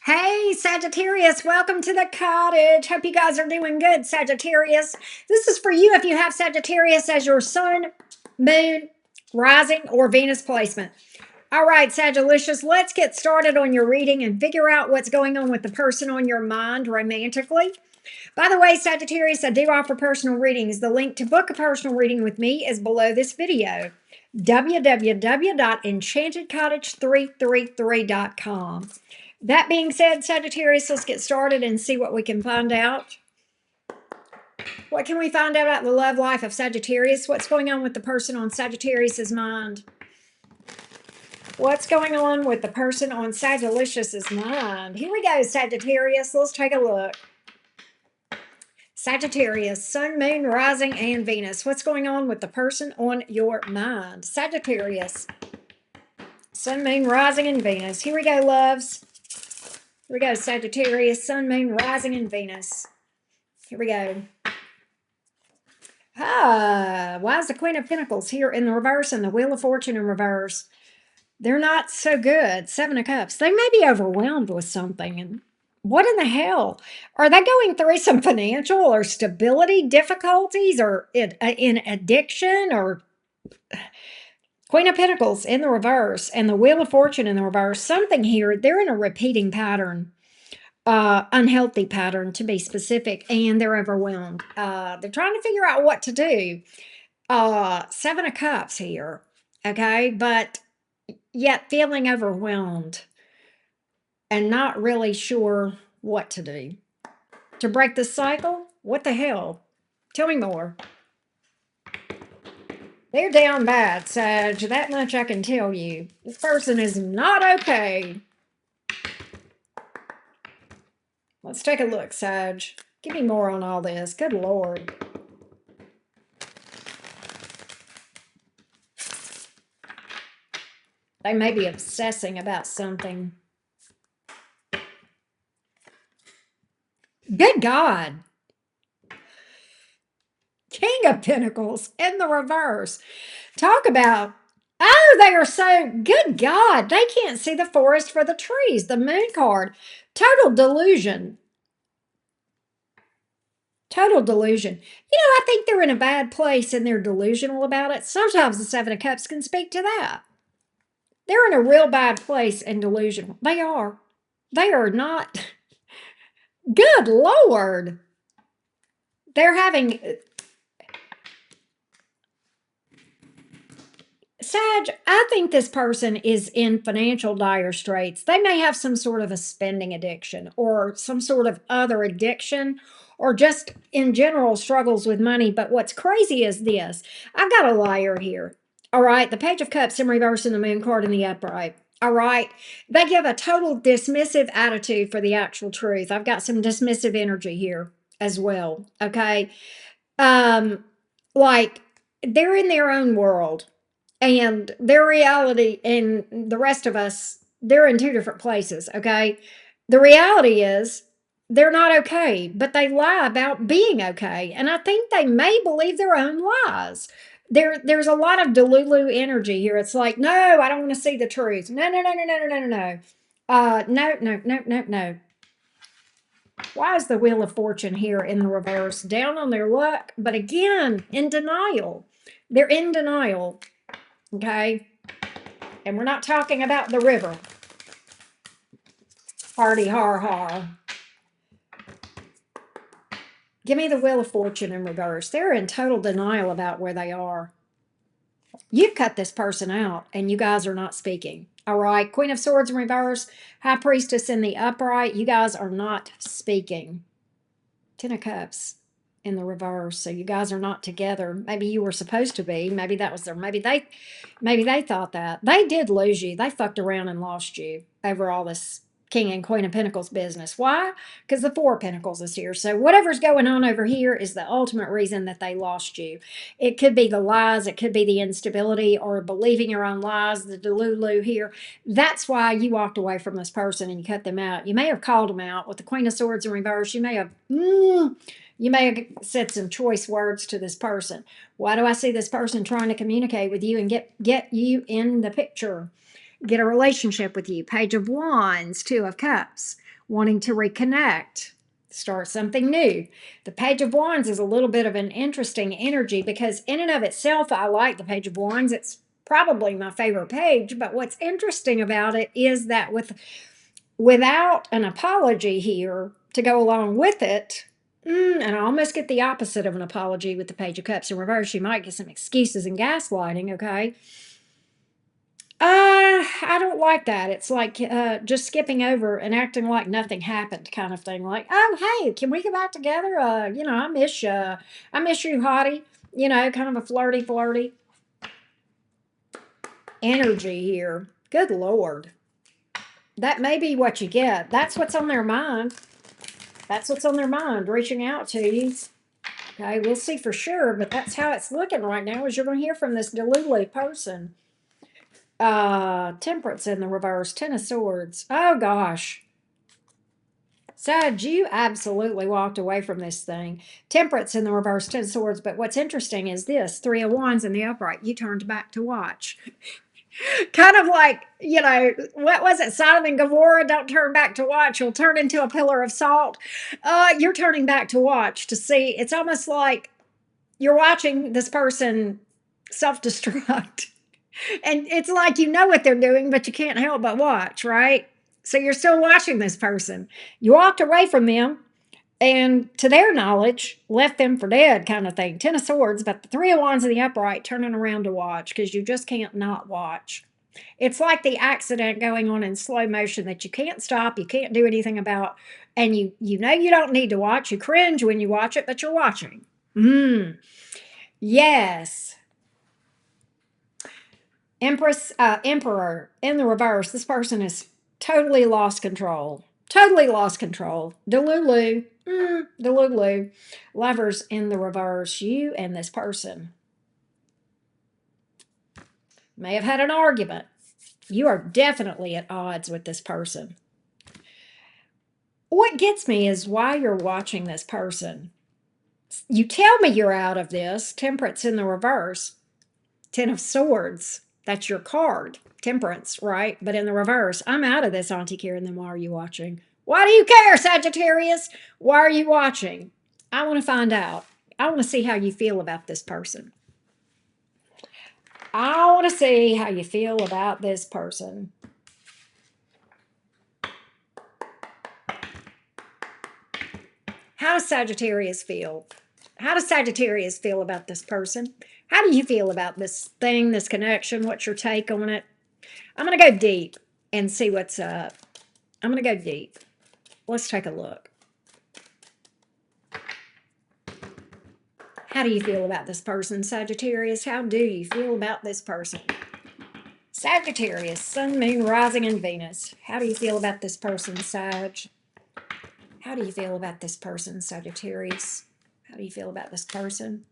Hey, Sagittarius, welcome to the cottage. Hope you guys are doing good, Sagittarius. This is for you if you have Sagittarius as your sun, moon, rising, or Venus placement. All right, Sagittarius, let's get started on your reading and figure out what's going on with the person on your mind romantically. By the way, Sagittarius, I do offer personal readings. The link to book a personal reading with me is below this video. www.enchantedcottage333.com. That being said, Sagittarius, let's get started and see what we can find out. What can we find out about the love life of Sagittarius? What's going on with the person on Sagittarius's mind? What's going on with the person on Sagittarius's mind? Here we go, Sagittarius. Let's take a look. Sagittarius, Sun, Moon, Rising, and Venus. What's going on with the person on your mind? Sagittarius, Sun, Moon, Rising, and Venus. Here we go, loves. Here we go, Sagittarius, Sun, Moon, Rising, and Venus. Here we go. Why is the Queen of Pentacles here in the reverse and the Wheel of Fortune in reverse? They're not so good. Seven of Cups. They may be overwhelmed with something. And what in the hell? Are they going through some financial or stability difficulties or in addiction or Queen of Pentacles in the reverse and the Wheel of Fortune in the reverse? Something here. They're in a repeating pattern. Unhealthy pattern to be specific, and they're overwhelmed. They're trying to figure out what to do. Seven of Cups here, okay, but yet feeling overwhelmed and not really sure what to do. To break the cycle? What the hell? Tell me more. They're down bad, Sag. That much I can tell you. This person is not okay. Let's take a look, Sag. Give me more on all this. Good Lord. They may be obsessing about something. Good God. King of Pentacles in the reverse. Talk about, oh, they are so, good God, they can't see the forest for the trees. The Moon card. Total delusion. Total delusion. You know, I think they're in a bad place and they're delusional about it. Sometimes the Seven of Cups can speak to that. They're in a real bad place and delusional. They are. They are not. Good Lord. They're having... Sag, I think this person is in financial dire straits. They may have some sort of a spending addiction or some sort of other addiction or just in general struggles with money. But what's crazy is this. I've got a liar here. All right. The Page of Cups in reverse and the Moon card in the upright. All right. They give a total dismissive attitude for the actual truth. I've got some dismissive energy here as well. Okay. Like they're in their own world. And their reality and the rest of us, they're in two different places, okay? The reality is they're not okay, but they lie about being okay. And I think they may believe their own lies. There's a lot of Delulu energy here. It's like, no, I don't want to see the truth. No, no, no, no, no, no, no, no, no. No. Why is the Wheel of Fortune here in the reverse? Down on their luck, but again, in denial. They're in denial. Okay, and we're not talking about the river. Party har har. Give me the Wheel of Fortune in reverse. They're in total denial about where they are. You've cut this person out, and you guys are not speaking. All right, Queen of Swords in reverse, High Priestess in the upright. You guys are not speaking. Ten of Cups in the reverse, so you guys are not together. Maybe you were supposed to be. Maybe that was their, maybe they thought that. They did lose you. They fucked around and lost you over all this King and Queen of Pentacles business. Why? Because the Four of Pentacles is here. So whatever's going on over here is the ultimate reason that they lost you. It could be the lies, it could be the instability or believing your own lies, the delulu here. That's why you walked away from this person and you cut them out. You may have called them out with the Queen of Swords in reverse. You may have said some choice words to this person. Why do I see this person trying to communicate with you and get you in the picture? get a relationship with you. Page of Wands, Two of Cups, wanting to reconnect, start something new. The Page of Wands is a little bit of an interesting energy because in and of itself, I like the Page of Wands. It's probably my favorite page, but what's interesting about it is that without an apology here to go along with it, and I almost get the opposite of an apology with the Page of Cups in reverse. You might get some excuses and gaslighting, okay? I don't like that. It's like just skipping over and acting like nothing happened, kind of thing. Like, oh, hey, can we get back together? I miss you. I miss you, hottie. Kind of a flirty energy here. Good Lord. That may be what you get. That's what's on their mind. That's what's on their mind, reaching out to you. Okay, we'll see for sure, but that's how it's looking right now, is you're going to hear from this Delulu person. Temperance in the reverse, Ten of Swords. Oh, gosh. Sag, you absolutely walked away from this thing. Temperance in the reverse, Ten of Swords, but what's interesting is this, Three of Wands in the upright. You turned back to watch. Kind of like, what was it? Sodom and Gomorrah, don't turn back to watch. You'll turn into a pillar of salt. You're turning back to watch to see. It's almost like you're watching this person self-destruct. And it's like you know what they're doing, but you can't help but watch, right? So you're still watching this person. You walked away from them and, to their knowledge, left them for dead, kind of thing. Ten of Swords, but the Three of Wands in the upright, turning around to watch because you just can't not watch. It's like the accident going on in slow motion that you can't stop, you can't do anything about, and you know you don't need to watch. You cringe when you watch it, but you're watching. Yes. Emperor in the reverse. This person is totally lost control. Totally lost control. Delulu. Delulu. Lovers in the reverse. You and this person may have had an argument. You are definitely at odds with this person. What gets me is why you're watching this person. You tell me you're out of this. Temperance in the reverse. Ten of Swords. That's your card. Temperance, right? But in the reverse, I'm out of this, Auntie Karen. Then why are you watching? Why do you care, Sagittarius? Why are you watching? I want to find out. I want to see how you feel about this person. I want to see how you feel about this person. How does Sagittarius feel? How does Sagittarius feel about this person? How do you feel about this thing, this connection? What's your take on it? I'm going to go deep and see what's up. I'm going to go deep. Let's take a look. How do you feel about this person, Sagittarius? How do you feel about this person? Sagittarius, Sun, Moon, Rising, and Venus. How do you feel about this person, Sag? How do you feel about this person, Sagittarius? How do you feel about this person?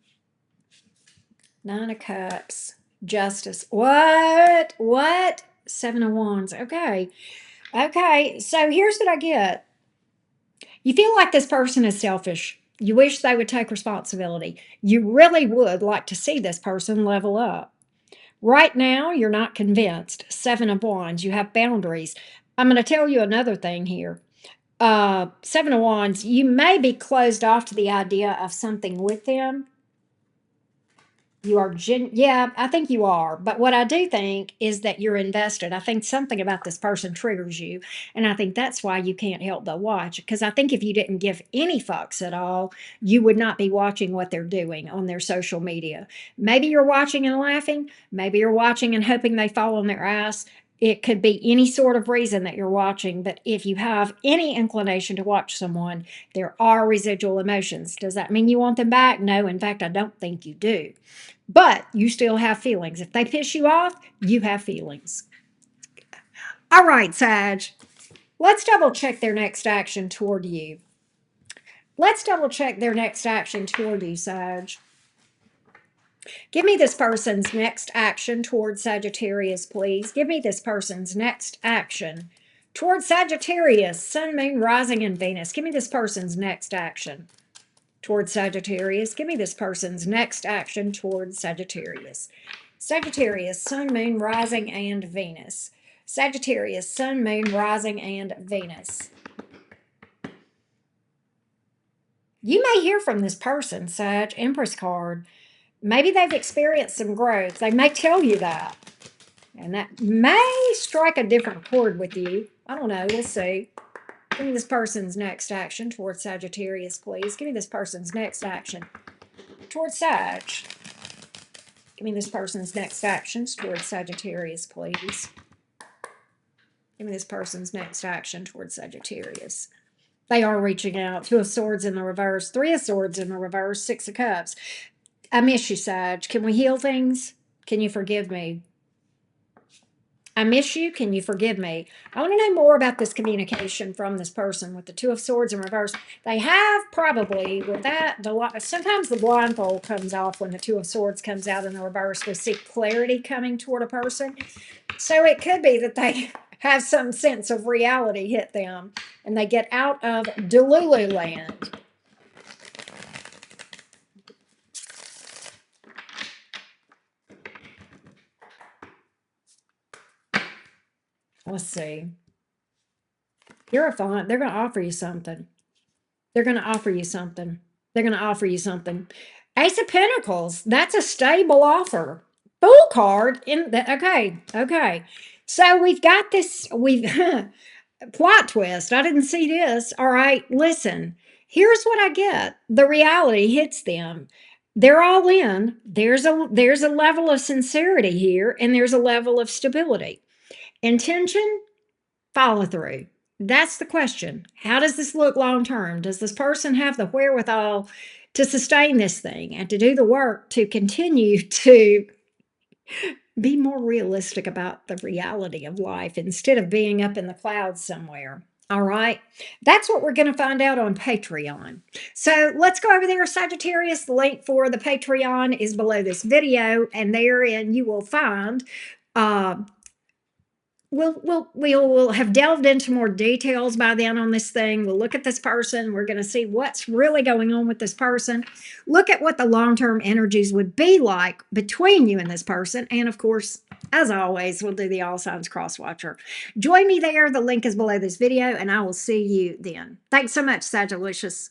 Nine of Cups. Justice. What? What? Seven of Wands. Okay. Okay. So here's what I get. You feel like this person is selfish. You wish they would take responsibility. You really would like to see this person level up. Right now, you're not convinced. Seven of Wands. You have boundaries. I'm going to tell you another thing here. Seven of Wands. You may be closed off to the idea of something with them. You are, yeah, I think you are. But what I do think is that you're invested. I think something about this person triggers you. And I think that's why you can't help but watch. Because I think if you didn't give any fucks at all, you would not be watching what they're doing on their social media. Maybe you're watching and laughing. Maybe you're watching and hoping they fall on their ass. It could be any sort of reason that you're watching, but if you have any inclination to watch someone, there are residual emotions. Does that mean you want them back? No, in fact, I don't think you do. But you still have feelings. If they piss you off, you have feelings. All right, Sag. Let's double check their next action toward you. Let's double check their next action toward you, Sag. Give me this person's next action toward Sagittarius, please. Give me this person's next action toward Sagittarius, Sun, Moon, Rising, and Venus. Give me this person's next action toward Sagittarius. Give me this person's next action toward Sagittarius. Sagittarius, Sun, Moon, Rising, and Venus. Sagittarius, Sun, Moon, Rising, and Venus. You may hear from this person, Sag, Empress card. Maybe they've experienced some growth. They may tell you that. And that may strike a different chord with you. I don't know. We'll see. Give me this person's next action towards Sagittarius, please. Give me this person's next action towards Sag. Give me this person's next actions towards Sagittarius, please. Give me this person's next action towards Sagittarius. They are reaching out. Two of Swords in the reverse, Three of Swords in the reverse, Six of Cups. I miss you, Sag. Can we heal things? Can you forgive me? I miss you. Can you forgive me? I want to know more about this communication from this person with the Two of Swords in reverse. They have probably, with that, sometimes the blindfold comes off when the Two of Swords comes out in the reverse. We see clarity coming toward a person. So it could be that they have some sense of reality hit them and they get out of Delulu land. Let's see. You're fine. They're going to offer you something. They're going to offer you something. They're going to offer you something. Ace of Pentacles. That's a stable offer. Fool card. Okay. So we've got this. Plot twist. I didn't see this. All right. Listen. Here's what I get. The reality hits them. They're all in. There's a level of sincerity here, and there's a level of stability. Intention, follow through. That's the question. How does this look long term? Does this person have the wherewithal to sustain this thing and to do the work to continue to be more realistic about the reality of life instead of being up in the clouds somewhere? All right. That's what we're going to find out on Patreon. So let's go over there, Sagittarius. The link for the Patreon is below this video, and therein you will find we'll have delved into more details by then on this thing. We'll look at this person. We're going to see what's really going on with this person. Look at what the long-term energies would be like between you and this person. And of course, as always, we'll do the All Signs Cross Watcher. Join me there. The link is below this video, and I will see you then. Thanks so much, Sagittarius.